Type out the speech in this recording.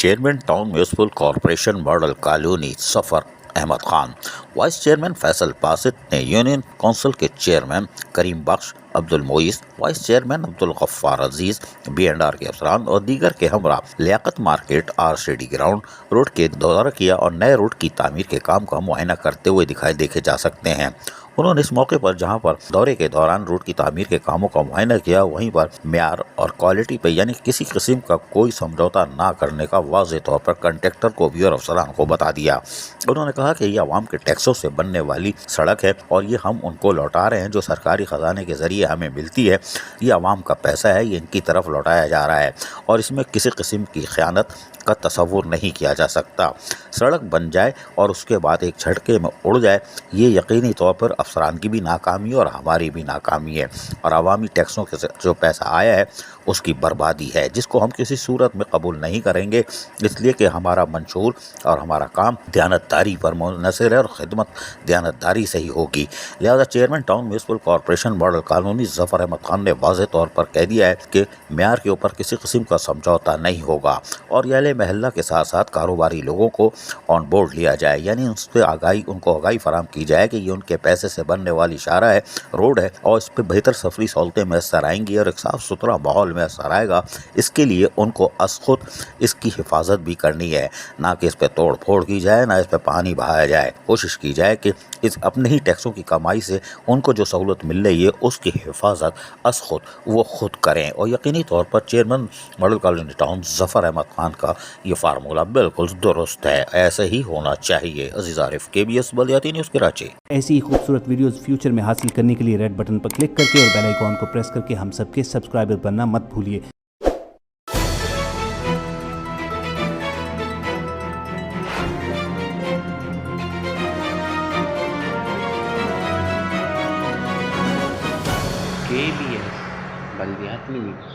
Chairman town municipal corporation model colony Zafar Ahmed Khan, vice chairman Faisal Basit نے union council کے chairman Karim Bakhsh, Abdul Moiz, vice chairman Abdul Ghaffar Aziz, B&R کے افسران اور دیگر کے ہمراہ Liaquat market RCD ground road کے دورہ کیا اور نئے روڈ کی تعمیر کے کام کا معائنہ کرتے ہوئے دیکھے جا سکتے ہیں۔ انہوں نے اس موقع پر جہاں پر دورے کے دوران روڈ کی تعمیر کے کاموں کا معائنہ کیا، وہیں پر معیار اور کوالٹی پہ یعنی کسی قسم کا کوئی سمجھوتا نہ کرنے کا واضح طور پر کنٹریکٹر کو بھی اور افسران کو بتا دیا۔ انہوں نے کہا کہ یہ عوام کے ٹیکسوں سے بننے والی سڑک ہے اور یہ ہم ان کو لوٹا رہے ہیں، جو سرکاری خزانے کے ذریعے ہمیں ملتی ہے، یہ عوام کا پیسہ ہے، یہ ان کی طرف لوٹایا جا رہا ہے اور اس میں کسی قسم کی خیانت کا تصور نہیں کیا جا سکتا۔ سڑک بن جائے اور اس کے بعد ایک جھٹکے میں اڑ جائے، یہ یقینی طور پر افسران کی بھی ناکامی ہے اور ہماری بھی ناکامی ہے اور عوامی ٹیکسوں کے جو پیسہ آیا ہے اس کی بربادی ہے، جس کو ہم کسی صورت میں قبول نہیں کریں گے، اس لیے کہ ہمارا منشور اور ہمارا کام دیانتداری پر منحصر ہے اور خدمت دیانتداری سے ہی ہوگی۔ لہذا chairman town municipal corporation model colony Zafar Ahmed Khan نے واضح طور پر کہہ دیا ہے کہ معیار کے اوپر کسی قسم کا سمجھوتا نہیں ہوگا اور یہ اہل محلہ کے ساتھ ساتھ کاروباری لوگوں کو آن بورڈ لیا جائے، یعنی ان کو آگاہی فراہم کی جائے کہ یہ ان کے پیسے سے بننے والی اشارہ ہے، روڈ ہے اور اس پہ بہتر سفری سہولتیں میسر آئیں گی اور ایک صاف ستھرا ماحول میسر آئے گا۔ اس کے لیے ان کو از خود اس کی حفاظت بھی کرنی ہے، نہ کہ اس پہ توڑ پھوڑ کی جائے، نہ اس پہ پانی بہایا جائے۔ کوشش کی جائے کہ اس اپنے ہی ٹیکسوں کی کمائی سے ان کو جو سہولت مل رہی ہے اس کی حفاظت از خود وہ خود کریں اور یقینی طور پر چیئرمین ماڈل کالونی ٹاؤن ظفر احمد خان کا یہ فارمولہ بالکل درست ہے، ایسے ہی ہونا چاہیے۔ عزیز عارف، KBS بلدیاتی نیوز کراچی۔ ایسی ہی خوبصورت ویڈیوز فیوچر میں حاصل کرنے کے لیے ریڈ بٹن پر کلک کر کے اور بیل آئیکن کو پریس کر کے ہم سب کے سبسکرائبر بننا مت بھولیے۔ KBS بلدیاتی نیوز۔